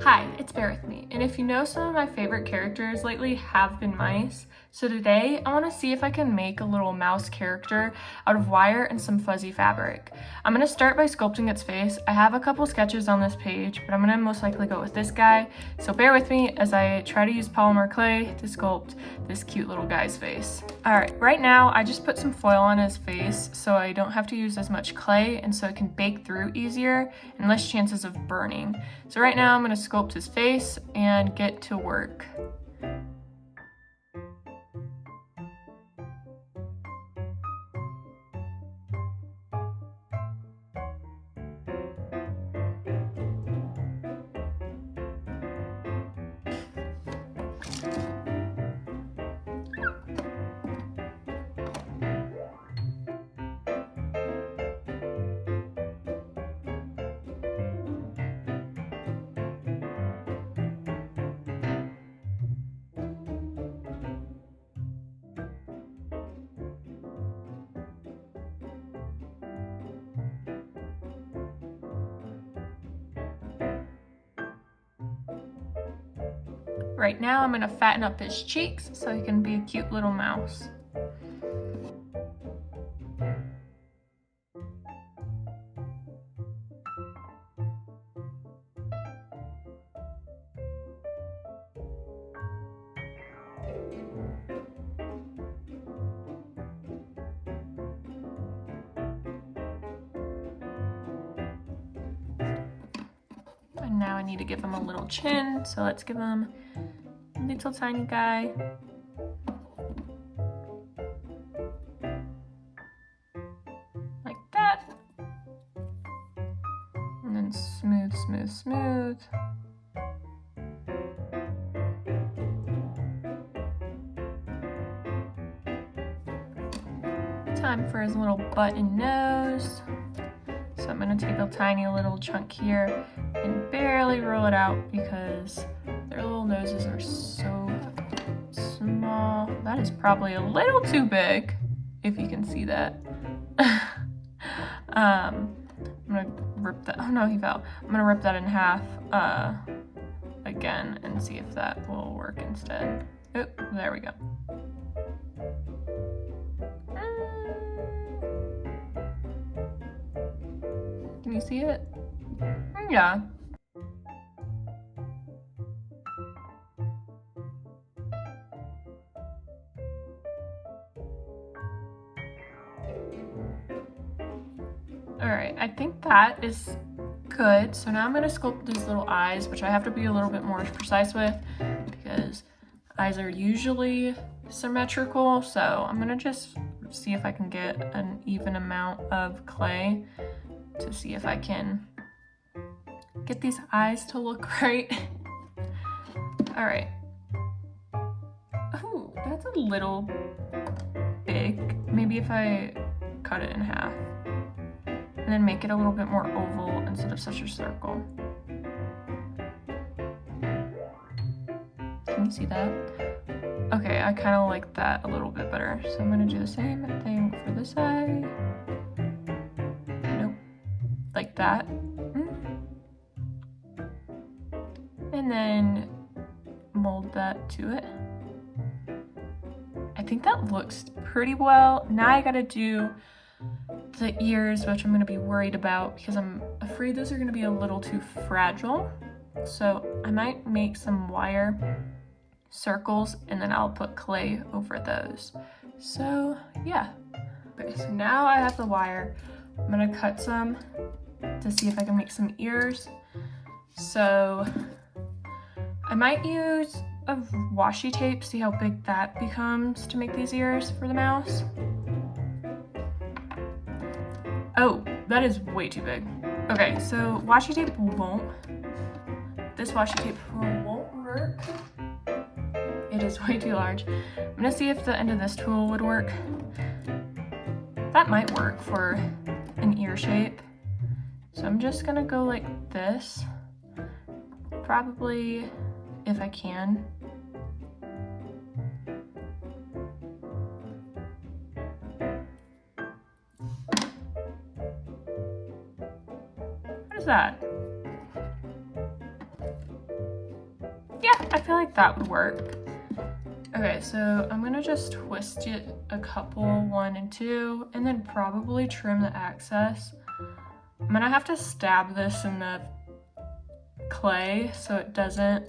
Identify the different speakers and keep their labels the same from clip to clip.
Speaker 1: Hi, it's Bear With Me, and if you know, some of my favorite characters lately have been mice. So today, I want to see if I can make a little mouse character out of wire and some fuzzy fabric. I'm going to start by sculpting its face. I have a couple sketches on this page, but I'm going to most likely go with this guy. So bear with me as I try to use polymer clay to sculpt this cute little guy's face. Alright, right now I just put some foil on his face so I don't have to use as much clay and so it can bake through easier and less chances of burning. So right now I'm going to sculpt his face and get to work. Right now I'm going to fatten up his cheeks so he can be a cute little mouse. And now I need to give him a little chin, so let's give him a little tiny guy. Like that. And then smooth, smooth, smooth. Time for his little button nose. So I'm gonna take a tiny little chunk here and barely roll it out because their little noses are so small. That is probably a little too big, if you can see that. I'm gonna rip that, oh no, he fell. I'm gonna rip that in half again and see if that will work instead. Oh, there we go. Can you see it? Yeah. Alright, I think that is good. So now I'm going to sculpt these little eyes, which I have to be a little bit more precise with because eyes are usually symmetrical. So I'm going to just see if I can get an even amount of clay to see if I can get these eyes to look right. Alright. Oh, that's a little big. Maybe if I cut it in half. And then make it a little bit more oval instead of such a circle. Can you see that? Okay, I kind of like that a little bit better. So I'm going to do the same thing for this eye. Nope. Like that. And then mold that to it. I think that looks pretty well. Now I gotta do the ears, which I'm going to be worried about because I'm afraid those are going to be a little too fragile. So I might make some wire circles and then I'll put clay over those. So yeah. Okay, so now I have the wire. I'm going to cut some to see if I can make some ears. So I might use a washi tape, see how big that becomes to make these ears for the mouse. Oh, that is way too big. Okay, so washi tape won't. This washi tape won't work. It is way too large. I'm gonna see if the end of this tool would work. That might work for an ear shape. So I'm just gonna go like this. Probably, if I can. What is that? I feel like that would work. Okay, so I'm gonna just twist it a couple, 1 and 2, and then probably trim the excess. I'm gonna have to stab this in the clay so it doesn't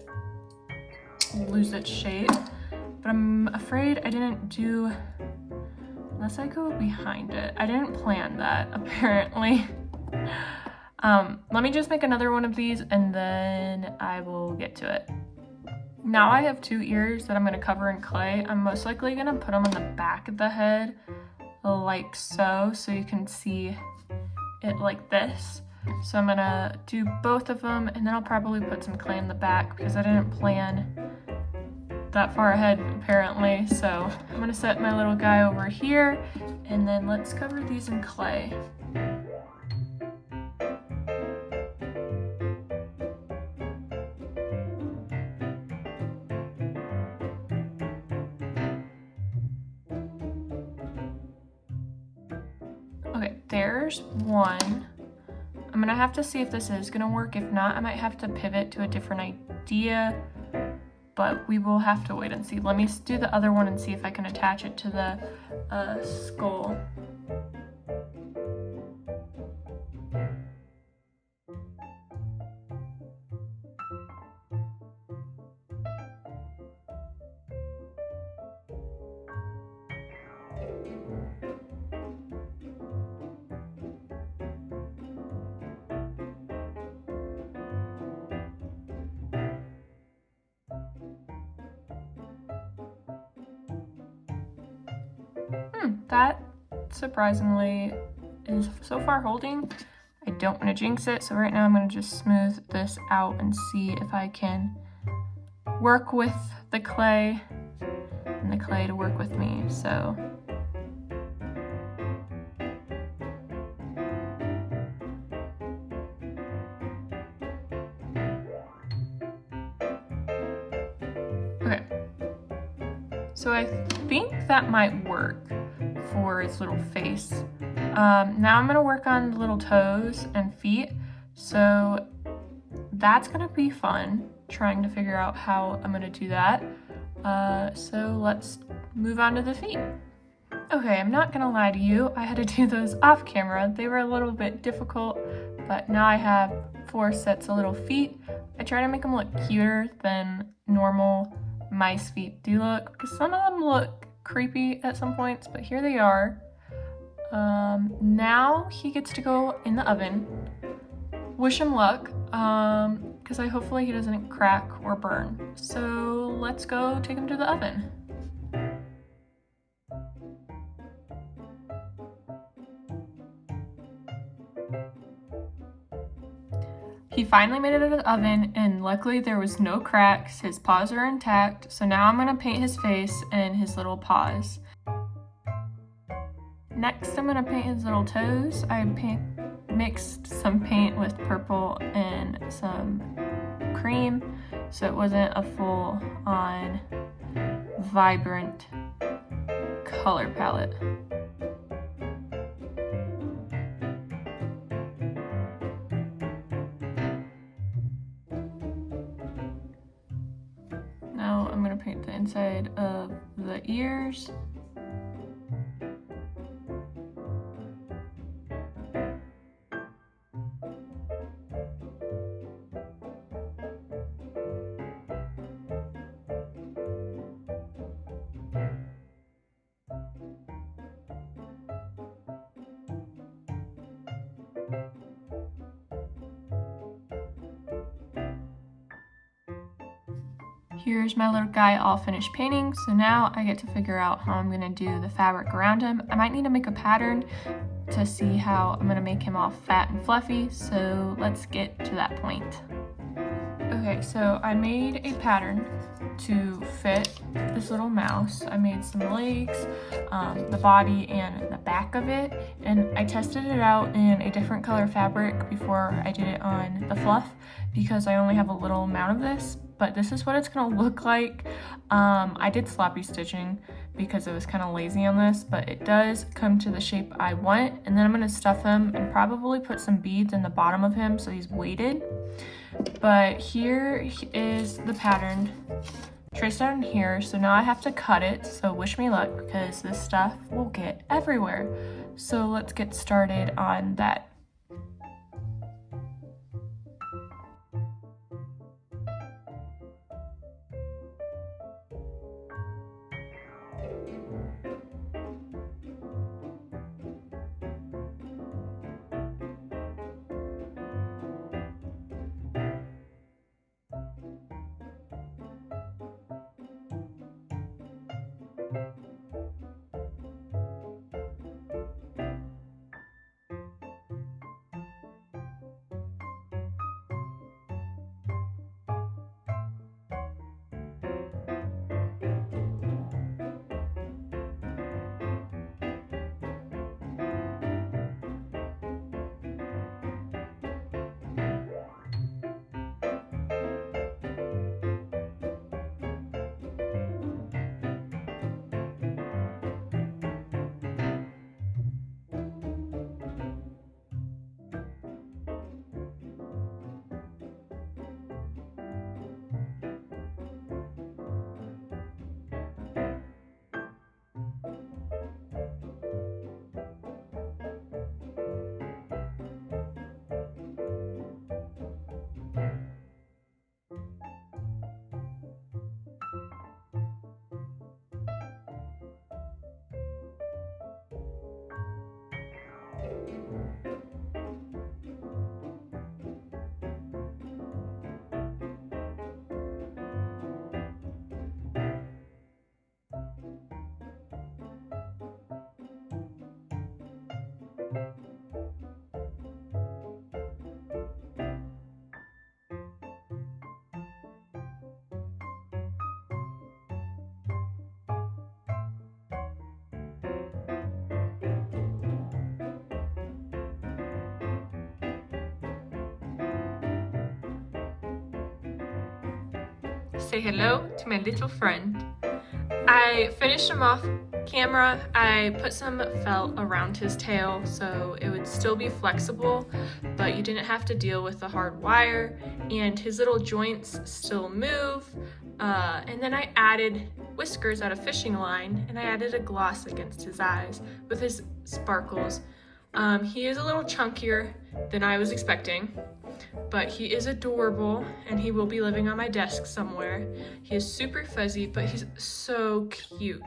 Speaker 1: lose its shape, but I'm afraid I didn't do, unless I go behind it. I didn't plan that, apparently. Let me just make another one of these and then I will get to it. Now I have 2 ears that I'm gonna cover in clay. I'm most likely gonna put them on the back of the head, like so you can see it like this. So I'm gonna do both of them and then I'll probably put some clay in the back because I didn't plan that far ahead apparently. So I'm gonna set my little guy over here and then let's cover these in clay. Okay, there's one. I'm gonna have to see if this is gonna work. If not, I might have to pivot to a different idea, but we will have to wait and see. Let me do the other one and see if I can attach it to the skull. That surprisingly is so far holding. I don't want to jinx it, so right now I'm going to just smooth this out and see if I can work with the clay and the clay to work with me. So okay, so I think that might work for its little face. Now I'm gonna work on the little toes and feet, so that's gonna be fun, trying to figure out how I'm gonna do that. So let's move on to the feet. Okay, I'm not gonna lie to you, I had to do those off camera. They were a little bit difficult, but now I have 4 sets of little feet. I try to make them look cuter than normal mice feet do look, because some of them look creepy at some points, but here they are. Now he gets to go in the oven. Wish him luck, because hopefully he doesn't crack or burn. So let's go take him to the oven. He finally made it out of the oven, and luckily there was no cracks. His paws are intact, so now I'm gonna paint his face and his little paws. Next, I'm gonna paint his little toes. I mixed some paint with purple and some cream, so it wasn't a full-on vibrant color palette. Now I'm gonna paint the inside of the ears. Here's my little guy all finished painting, so now I get to figure out how I'm gonna do the fabric around him. I might need to make a pattern to see how I'm gonna make him all fat and fluffy, so let's get to that point. Okay, so I made a pattern to fit this little mouse. I made some legs, the body, and the back of it, and I tested it out in a different color fabric before I did it on the fluff because I only have a little amount of this, but this is what it's gonna look like. I did sloppy stitching because I was kind of lazy on this, but it does come to the shape I want. And then I'm going to stuff him and probably put some beads in the bottom of him so he's weighted. But here is the pattern traced out in here. So now I have to cut it, so wish me luck because this stuff will get everywhere. So let's get started on that. Say hello to my little friend. I finished him off camera. I put some felt around his tail so it would still be flexible, but you didn't have to deal with the hard wire, and his little joints still move. And then I added whiskers out of fishing line, and I added a gloss against his eyes with his sparkles. He is a little chunkier than I was expecting, but he is adorable, and he will be living on my desk somewhere. He is super fuzzy, but he's so cute.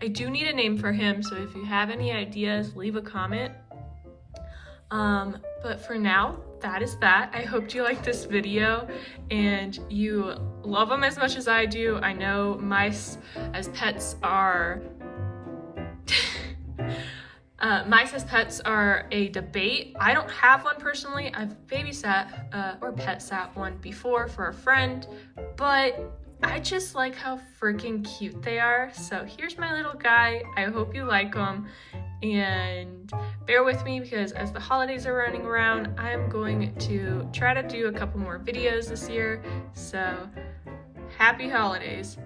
Speaker 1: I do need a name for him, so if you have any ideas, leave a comment. But for now, that is that. I hope you liked this video and you love them as much as I do. I know mice as pets are mice as pets are a debate. I don't have one personally. I've babysat or pet sat one before for a friend, but I just like how freaking cute they are. So here's my little guy. I hope you like him, and bear with me because as the holidays are running around, I'm going to try to do a couple more videos this year. So happy holidays.